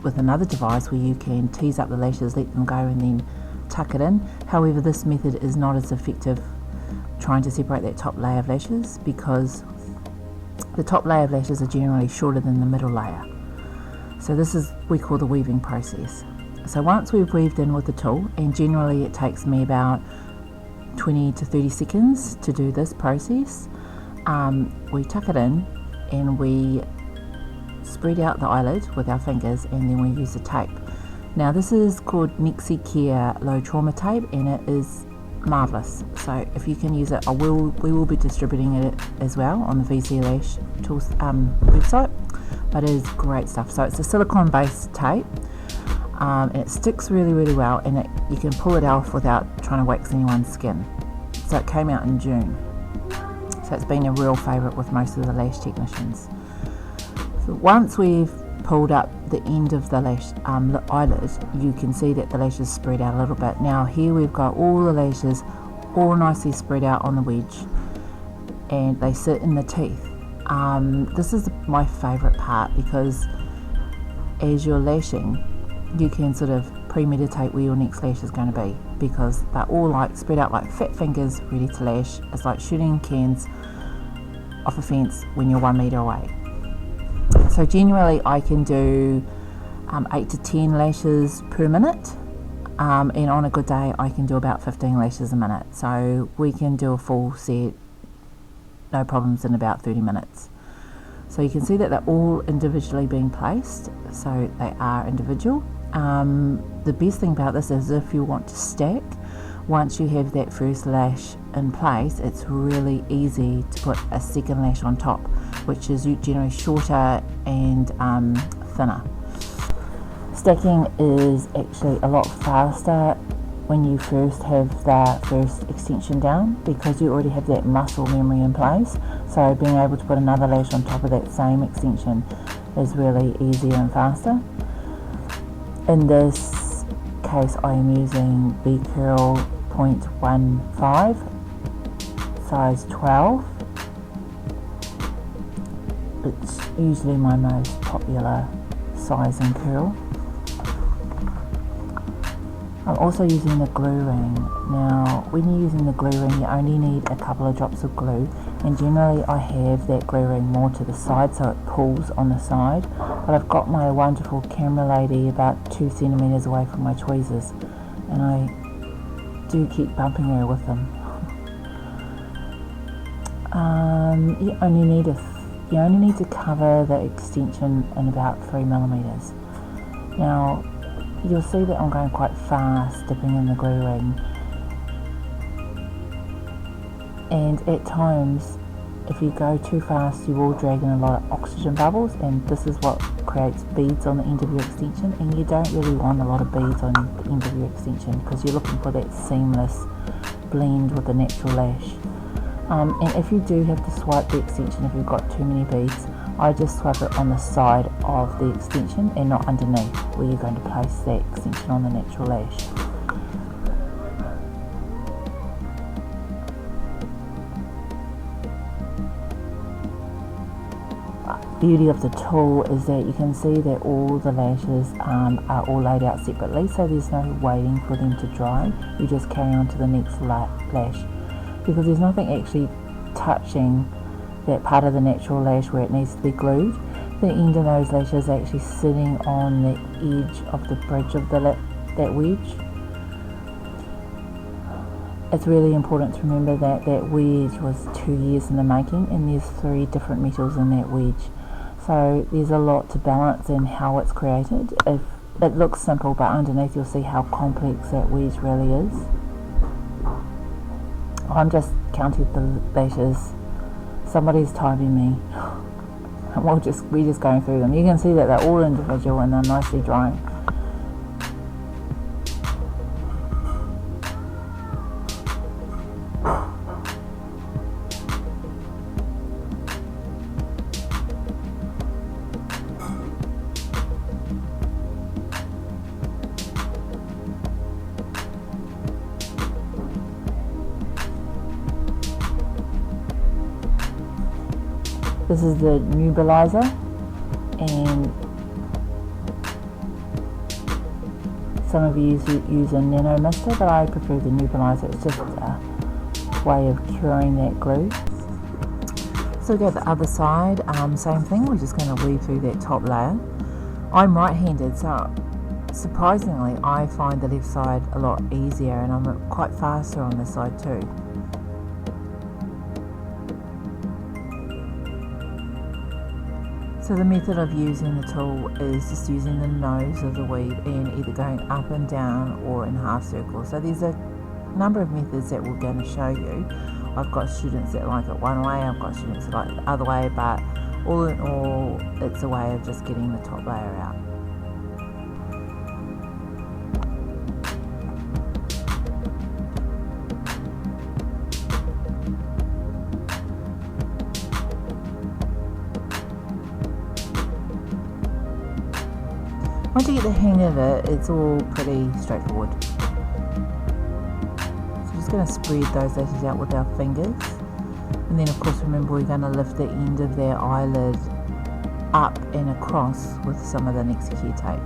with another device where you can tease up the lashes, let them go and then tuck it in. However, this method is not as effective trying to separate that top layer of lashes, because the top layer of lashes are generally shorter than the middle layer. So this is what we call the weaving process. So once we've weaved in with the tool, and generally it takes me about 20 to 30 seconds to do this process, we tuck it in and we spread out the eyelid with our fingers, and then we use the tape. Now this is called Nexi Care Low Trauma Tape, and it is marvellous. So if you can use it, we will be distributing it as well on the VC LASH tools website, but it is great stuff. So it's a silicone based tape, and it sticks really well, and you can pull it off without trying to wax anyone's skin. So it came out in June, so it's been a real favourite with most of the lash technicians. So once we've pulled up the end of the lash eyelid, you can see that the lashes spread out a little bit. Now here we've got all the lashes all nicely spread out on the wedge, and they sit in the teeth. This is my favourite part, because as you're lashing, you can sort of premeditate where your next lash is going to be, because they're all like spread out like fat fingers ready to lash. It's like shooting cans off a fence when you're 1 metre away. So generally I can do 8 to 10 lashes per minute, and on a good day I can do about 15 lashes a minute. So we can do a full set, no problems, in about 30 minutes. So you can see that they're all individually being placed, so they are individual. The best thing about this is if you want to stack, once you have that first lash in place, it's really easy to put a second lash on top, which is generally shorter and thinner. Stacking is actually a lot faster when you first have the first extension down, because you already have that muscle memory in place. So being able to put another lash on top of that same extension is really easier and faster. In this case I am using B Curl 0.15, size 12. It's usually my most popular size and curl. I'm also using the glue ring. Now when you're using the glue ring, you only need a couple of drops of glue, and generally I have that glue ring more to the side so it pulls on the side, but I've got my wonderful camera lady about 2 centimeters away from my tweezers, and I do keep bumping her with them. You only need to cover the extension in about 3 millimeters. Now you'll see that I'm going quite fast dipping in the glue ring, and at times if you go too fast you will drag in a lot of oxygen bubbles, and this is what creates beads on the end of your extension, and you don't really want a lot of beads on the end of your extension because you're looking for that seamless blend with the natural lash. And if you do have to swipe the extension, if you've got too many beads, I just swipe it on the side of the extension and not underneath where you're going to place that extension on the natural lash. The beauty of the tool is that you can see that all the lashes are all laid out separately, so there's no waiting for them to dry. You just carry on to the next lash, because there's nothing actually touching that part of the natural lash where it needs to be glued. The end of those lashes are actually sitting on the edge of the bridge of that wedge. It's really important to remember that that wedge was 2 years in the making, and there's 3 different metals in that wedge. So there's a lot to balance in how it's created. If it looks simple, but underneath you'll see how complex that wedge really is. I'm just counting the lashes. Somebody's timing me, and we're just going through them. You can see that they're all individual and they're nicely drying. This is the nebulizer, and some of you use a nano mister, but I prefer the nebulizer. It's just a way of curing that glue. So go to the other side, same thing, we're just going to weave through that top layer. I'm right-handed, so surprisingly I find the left side a lot easier, and I'm quite faster on this side too. So the method of using the tool is just using the nose of the weave and either going up and down or in half circles. So there's a number of methods that we're going to show you. I've got students that like it one way, I've got students that like it the other way, but all in all it's a way of just getting the top layer out. Once you get the hang of it, it's all pretty straightforward. So just going to spread those lashes out with our fingers, and then of course remember we're going to lift the end of their eyelid up and across with some of the next care tape.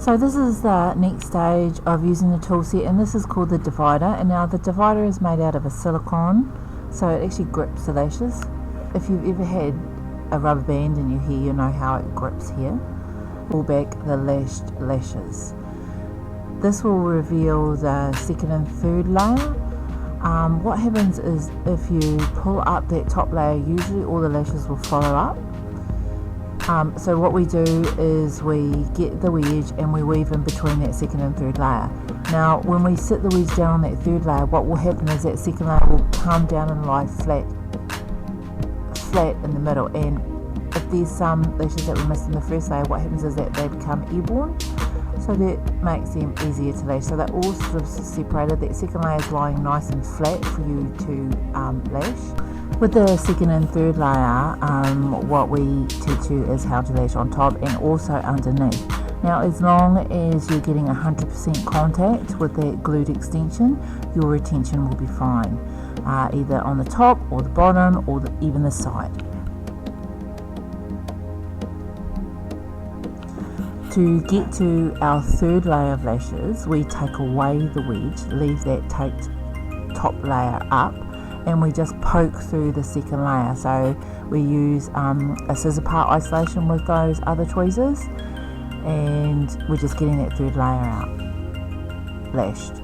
So this is the next stage of using the tool set, and this is called the divider. And now the divider is made out of a silicone, so it actually grips the lashes. If you've ever had a rubber band in your hair, you know how it grips here. Pull back the lashed lashes. This will reveal the second and third layer. What happens is if you pull up that top layer, usually all the lashes will follow up. So what we do is we get the wedge and we weave in between that second and third layer. Now when we sit the wedge down on that third layer, what will happen is that second layer will come down and lie flat in the middle, and there's some lashes that we missed in the first layer, what happens is that they become airborne, so that makes them easier to lash. So they're all sort of separated. That second layer is lying nice and flat for you to lash. With the second and third layer, what we teach you is how to lash on top and also underneath. Now, as long as you're getting 100% contact with that glued extension, your retention will be fine, either on the top or the bottom or even the side. To get to our third layer of lashes, we take away the wedge, leave that taped top layer up, and we just poke through the second layer. So we use a scissor part isolation with those other tweezers, and we're just getting that third layer out, lashed.